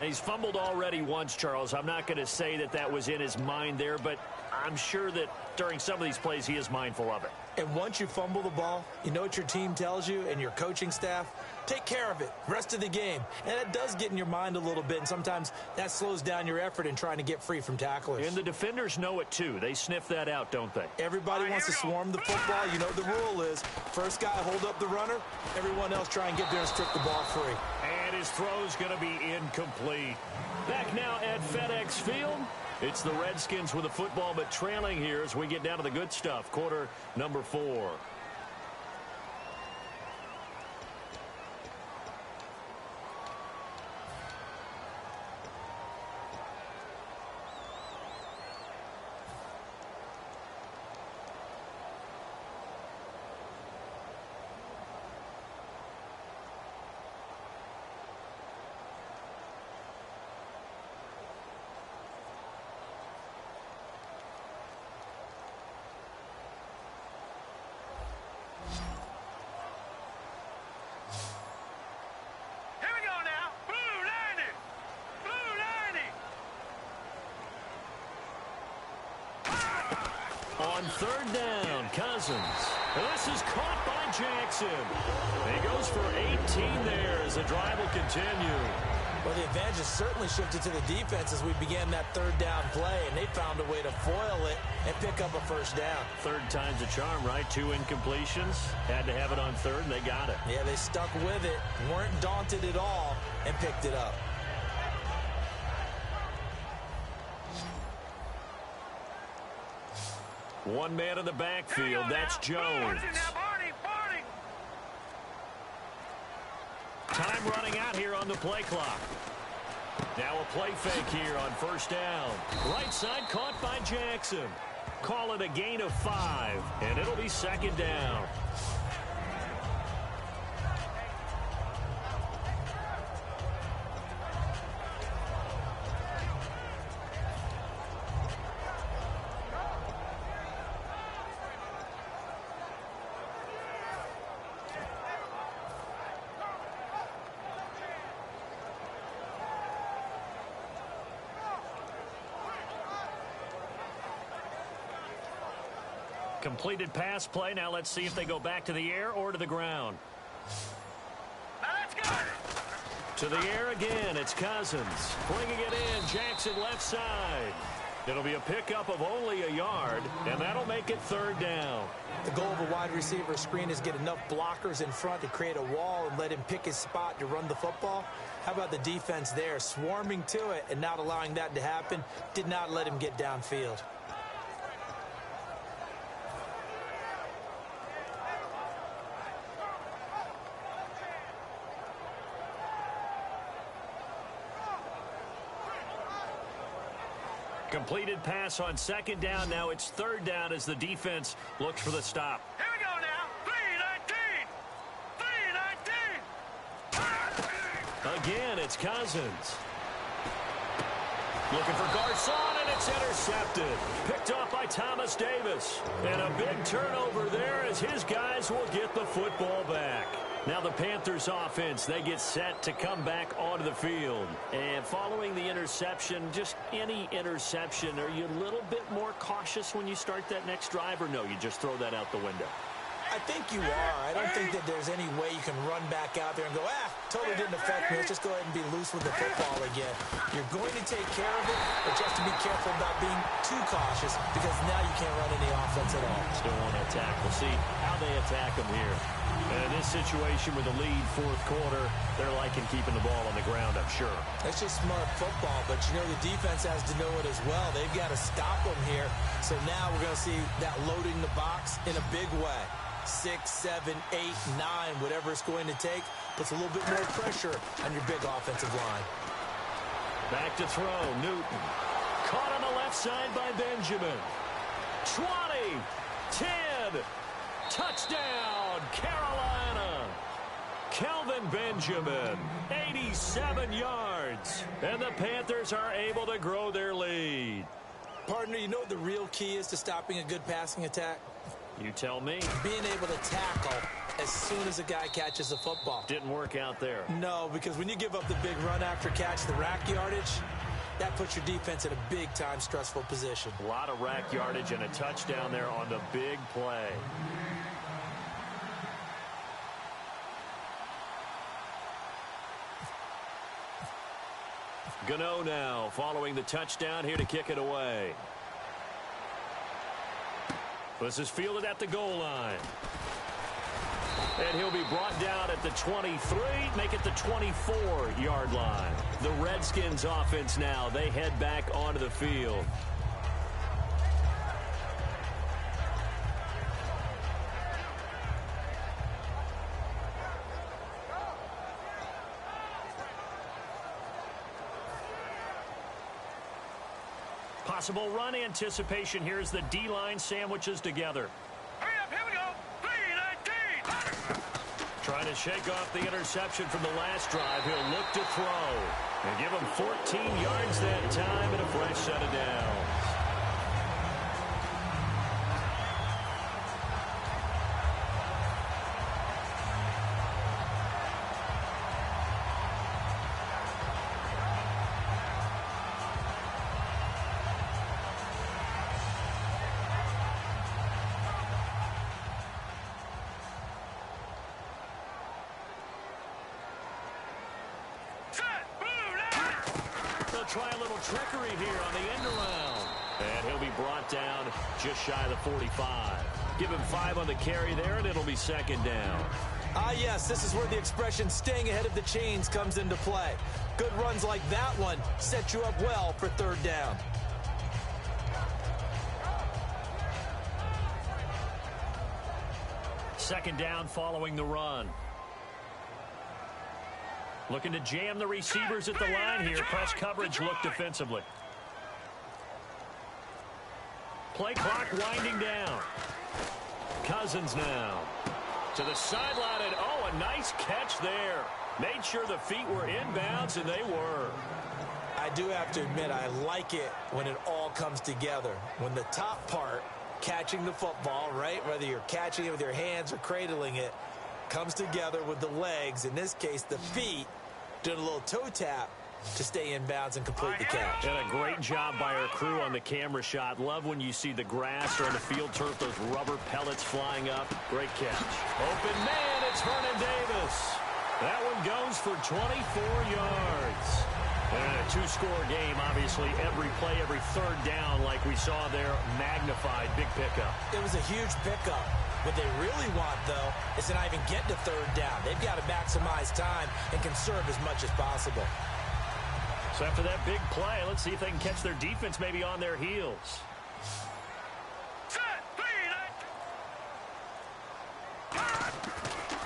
He's fumbled already once, Charles. I'm not going to say that that was in his mind there, but I'm sure that during some of these plays he is mindful of it. And once you fumble the ball, you know what your team tells you and your coaching staff? Take care of it, rest of the game. And it does get in your mind a little bit, and sometimes that slows down your effort in trying to get free from tacklers. And the defenders know it too. They sniff that out, don't they? Everybody wants to swarm the football. You know the rule is first guy hold up the runner, everyone else try and get there and strip the ball free. And his throw's going to be incomplete. Back now at FedEx Field. It's the Redskins with the football, but trailing here as we get down to the good stuff. Quarter number 4. On third down, Cousins. This is caught by Jackson. He goes for 18 there as the drive will continue. Well, the advantage has certainly shifted to the defense as we began that third down play, and they found a way to foil it and pick up a first down. Third time's a charm, right? 2 incompletions. Had to have it on third, and they got it. Yeah, they stuck with it, weren't daunted at all, and picked it up. One man in the backfield. That's Jones. Time running out here on the play clock. Now a play fake here on first down. Right side caught by Jackson. Call it a gain of 5, and it'll be second down. completed pass play. Now let's see if they go back to the air or to the ground. Now let's go. To the air again, it's Cousins. Flinging it in, Jackson left side. It'll be a pickup of only a yard, and that'll make it third down. The goal of a wide receiver screen is get enough blockers in front to create a wall and let him pick his spot to run the football. How about the defense there, swarming to it and not allowing that to happen? Did not let him get downfield. Completed pass on second down. Now it's third down as the defense looks for the stop. Here we go now. 3-19. 3-19. Again, it's Cousins. Looking for Garcon, and it's intercepted. Picked off by Thomas Davis. And a big turnover there as his guys will get the football back. Now the Panthers offense, they get set to come back onto the field. And following the interception, just any interception, are you a little bit more cautious when you start that next drive, or no, you just throw that out the window? I think you are. I don't think that there's any way you can run back out there and go, totally didn't affect me. Let's just go ahead and be loose with the football again. You're going to take care of it, but you have to be careful about being too cautious because now you can't run any offense at all. Still want to attack. We'll see how they attack them here. And in this situation with the lead fourth quarter, they're liking keeping the ball on the ground, I'm sure. That's just smart football, but you know the defense has to know it as well. They've got to stop them here. So now we're going to see that loading the box in a big way. 6, 7, 8, 9, whatever it's going to take, puts a little bit more pressure on your big offensive line. Back to throw, Newton. Caught on the left side by Benjamin. 20, 10, touchdown, Carolina. Kelvin Benjamin, 87 yards. And the Panthers are able to grow their lead. Partner, you know what the real key is to stopping a good passing attack? You tell me. Being able to tackle as soon as a guy catches the football. Didn't work out there. No, because when you give up the big run after catch, the rack yardage, that puts your defense in a big-time stressful position. A lot of rack yardage and a touchdown there on the big play. Gano now following the touchdown here to kick it away. This is fielded at the goal line. And he'll be brought down at the 23, make it the 24-yard line. The Redskins offense now, they head back onto the field. Possible run anticipation here as the D-line sandwiches together. Hurry up, here we go. 3-19. Trying to shake off the interception from the last drive. He'll look to throw. And give him 14 yards that time and a fresh set of downs. Try a little trickery here on the end around. And he'll be brought down just shy of the 45. Give him 5 on the carry there, and it'll be second down. Yes, this is where the expression staying ahead of the chains comes into play. Good runs like that one set you up well for third down. Second down following the run. Looking to jam the receivers at the line here. Press coverage look defensively. Play clock winding down. Cousins now. To the sideline, and a nice catch there. Made sure the feet were inbounds, and they were. I do have to admit, I like it when it all comes together. When the top part, catching the football, right, whether you're catching it with your hands or cradling it, comes together with the legs, in this case the feet, doing a little toe tap, to stay in bounds and complete the catch. And a great job by our crew on the camera shot. Love when you see the grass or on the field turf, those rubber pellets flying up. Great catch. Open man, it's Vernon Davis. That one goes for 24 yards. And a two-score game, obviously, every play, every third down, like we saw there, magnified, big pickup. It was a huge pickup. What they really want, though, is to not even get to third down. They've got to maximize time and conserve as much as possible. So after that big play, let's see if they can catch their defense maybe on their heels.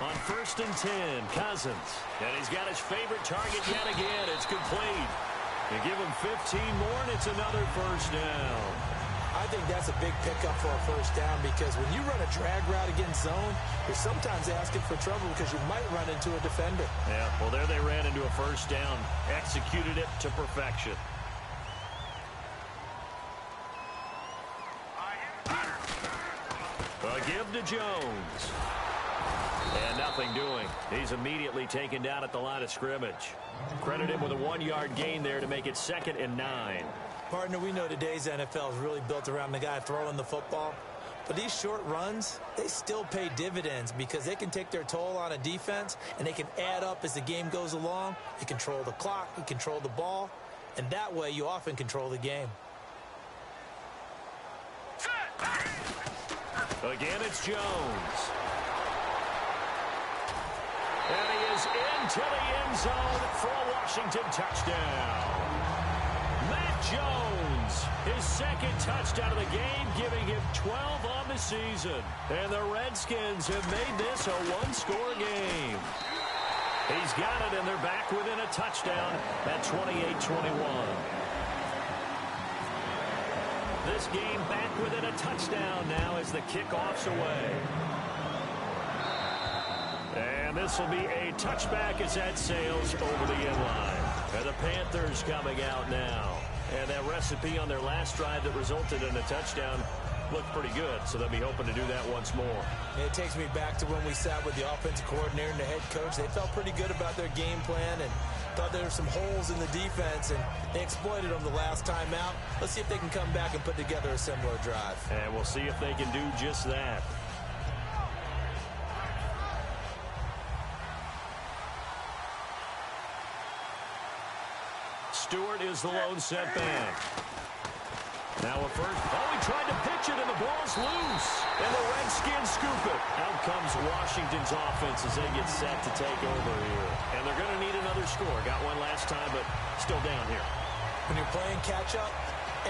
On 1st and 10, Cousins. And he's got his favorite target yet again. It's complete. They give him 15 more, and it's another first down. I think that's a big pickup for a first down because when you run a drag route against zone, you're sometimes asking for trouble because you might run into a defender. Yeah, well, there they ran into a first down. Executed it to perfection. A give to Jones. And nothing doing. He's immediately taken down at the line of scrimmage. Credit him with a 1-yard gain there to make it 2nd and 9. Partner, we know today's NFL is really built around the guy throwing the football. But these short runs, they still pay dividends because they can take their toll on a defense and they can add up as the game goes along. You control the clock, you control the ball, and that way you often control the game. Again, it's Jones. And he is into the end zone for a Washington touchdown. Matt Jones, his 2nd touchdown of the game, giving him 12 on the season. And the Redskins have made this a 1-score game. He's got it, and they're back within a touchdown at 28-21. This game back within a touchdown now as the kickoff's away. And this will be a touchback as that sails over the end line. And the Panthers coming out now. And that recipe on their last drive that resulted in a touchdown looked pretty good, so they'll be hoping to do that once more. It takes me back to when we sat with the offensive coordinator and the head coach. They felt pretty good about their game plan and thought there were some holes in the defense, and they exploited them the last time out. Let's see if they can come back and put together a similar drive. And we'll see if they can do just that. Stewart is the lone setback. Now a first. Oh, he tried to pitch it, and the ball's loose. And the Redskins scoop it. Out comes Washington's offense as they get set to take over here. And they're going to need another score. Got one last time, but still down here. When you're playing catch-up,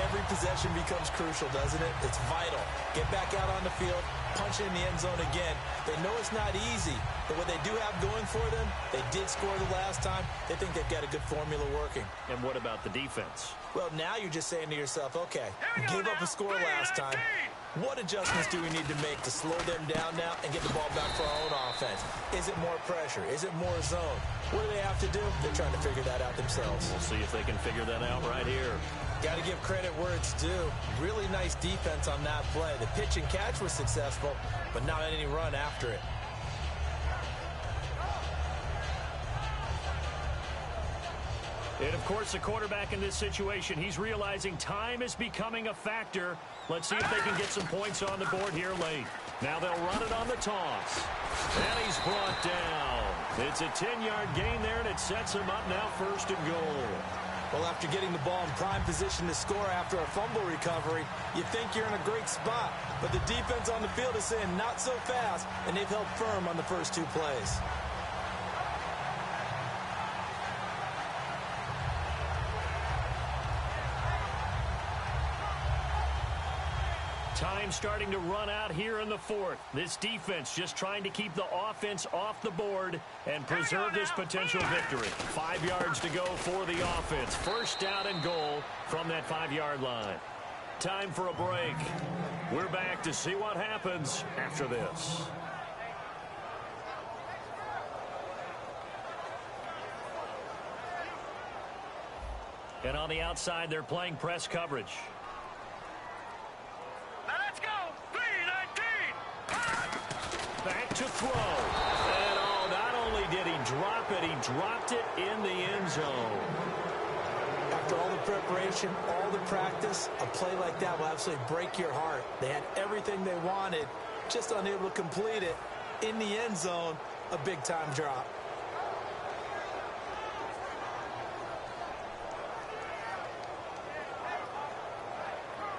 every possession becomes crucial, doesn't it? It's vital. Get back out on the field, punch it in the end zone again. They know it's not easy, but what they do have going for them, they did score the last time. They think they've got a good formula working. And what about the defense? Well, now you're just saying to yourself, okay, we gave up a score last time. What adjustments do we need to make to slow them down now and get the ball back for our own offense? Is it more pressure? Is it more zone? What do they have to do? They're trying to figure that out themselves. We'll see if they can figure that out right here. Got to give credit where it's due. Really nice defense on that play. The pitch and catch was successful, but not any run after it. And, of course, the quarterback in this situation, he's realizing time is becoming a factor. Let's see if they can get some points on the board here late. Now they'll run it on the toss. And he's brought down. It's a 10-yard gain there, and it sets him up now 1st and goal. Well, after getting the ball in prime position to score after a fumble recovery, you think you're in a great spot. But the defense on the field is saying not so fast, and they've held firm on the first 2 plays. Time starting to run out here in the 4th. This defense just trying to keep the offense off the board and preserve this potential victory. 5 yards to go for the offense. 1st down and goal from that 5-yard line. Time for a break. We're back to see what happens after this. And on the outside, they're playing press coverage. Back to throw. And, oh, not only did he drop it, he dropped it in the end zone. After all the preparation, all the practice, a play like that will absolutely break your heart. They had everything they wanted, just unable to complete it. In the end zone, a big-time drop.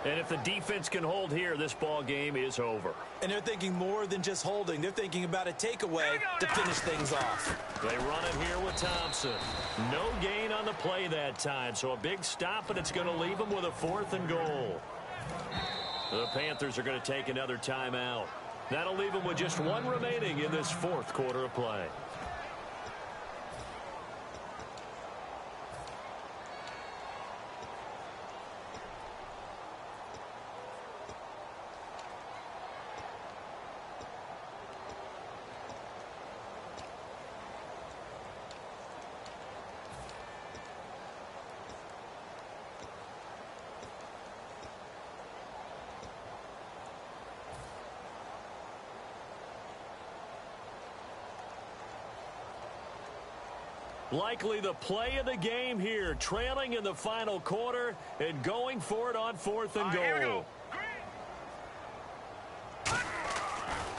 And if the defense can hold here, this ball game is over. And they're thinking more than just holding. They're thinking about a takeaway to finish things off. They run it here with Thompson. No gain on the play that time, so a big stop, and it's going to leave them with a 4th and goal. The Panthers are going to take another timeout. That'll leave them with just 1 remaining in this 4th quarter of play. Likely the play of the game here, trailing in the final quarter and going for it on 4th and goal.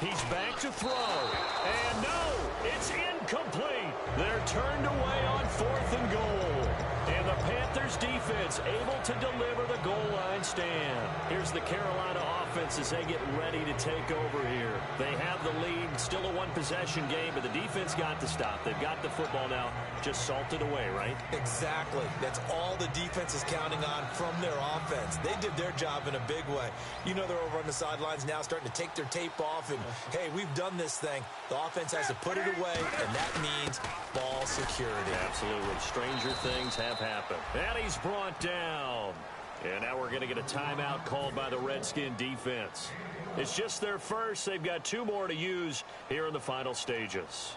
He's back to throw. And no, it's incomplete. They're turned away on 4th and goal. And the Panthers defense able to deliver the goal line stand. Here's the Carolina offense as they get ready to take over here. They have the lead, still a 1-possession game, but the defense got to stop. They've got the football now, just salted away, right? Exactly. That's all the defense is counting on from their offense. They did their job in a big way. You know they're over on the sidelines now starting to take their tape off and, hey, we've done this thing. The offense has to put it away, and that means ball security. Absolutely. Stranger things have happened. And he's brought down. And now we're going to get a timeout called by the Redskin defense. It's just their first. They've got 2 more to use here in the final stages.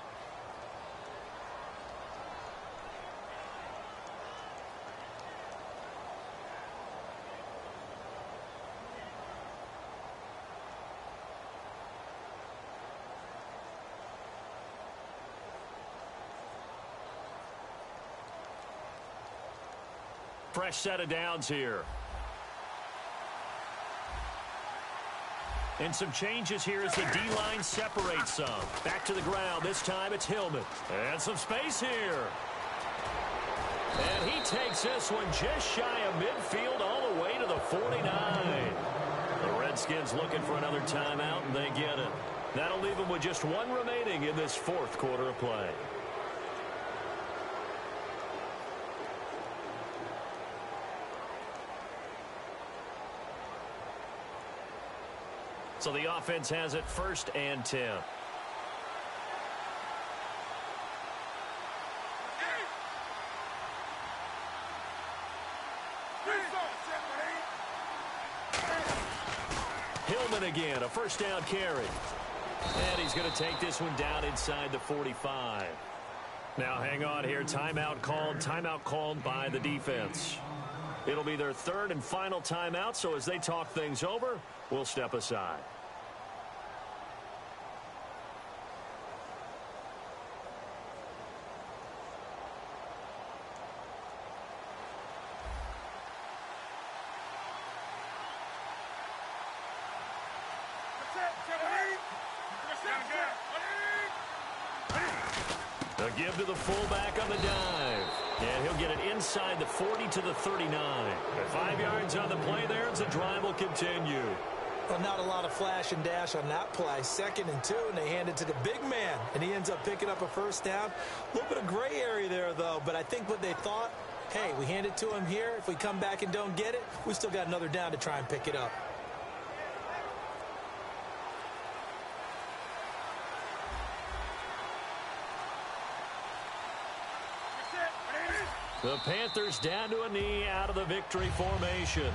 Fresh set of downs here. And some changes here as the D-line separates some. Back to the ground. This time it's Hillman. And some space here. And he takes this one just shy of midfield all the way to the 49. The Redskins looking for another timeout, and they get it. That'll leave them with just 1 remaining in this 4th quarter of play. So the offense has it 1st and 10. Hillman again, a 1st down carry. And he's going to take this one down inside the 45. Now hang on here, timeout called by the defense. It'll be their 3rd and final timeout, so as they talk things over, we'll step aside. A give to the fullback on the dive. And he'll get it inside the 40 to the 39. At 5 yards on the play there, as the drive will continue. Well, not a lot of flash and dash on that play. 2nd and 2, and they hand it to the big man. And he ends up picking up a 1st down. A little bit of gray area there, though. But I think what they thought, hey, we hand it to him here. If we come back and don't get it, we still got another down to try and pick it up. The Panthers down to a knee out of the victory formation.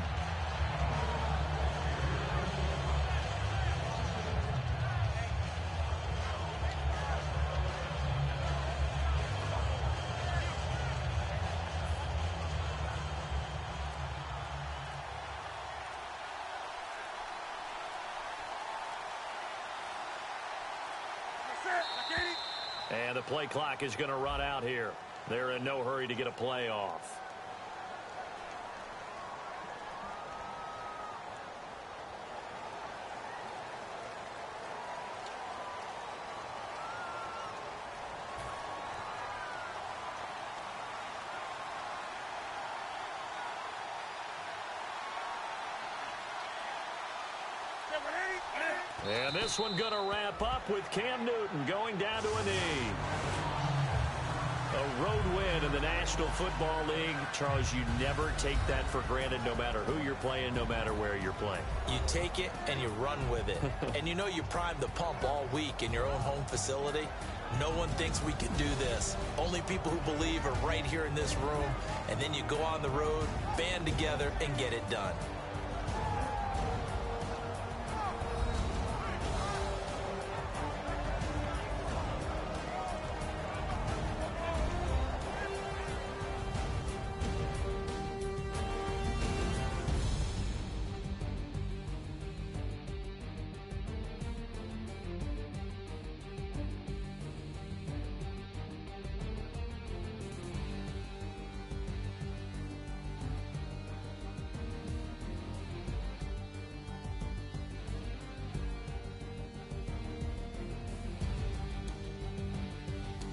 And the play clock is going to run out here. They're in no hurry to get a play off. And this one going to wrap up with Cam Newton going down to a knee. A road win in the National Football League. Charles, you never take that for granted no matter who you're playing, no matter where you're playing. You take it and you run with it. And you know you primed the pump all week in your own home facility. No one thinks we can do this. Only people who believe are right here in this room. And then you go on the road, band together, and get it done.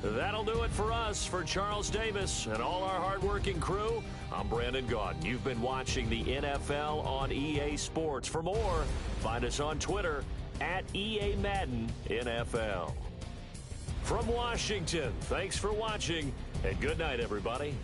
That'll do it for us. For Charles Davis and all our hardworking crew, I'm Brandon Gaudin. You've been watching the NFL on EA Sports. For more, find us on Twitter at EA Madden NFL. From Washington, thanks for watching, and good night, everybody.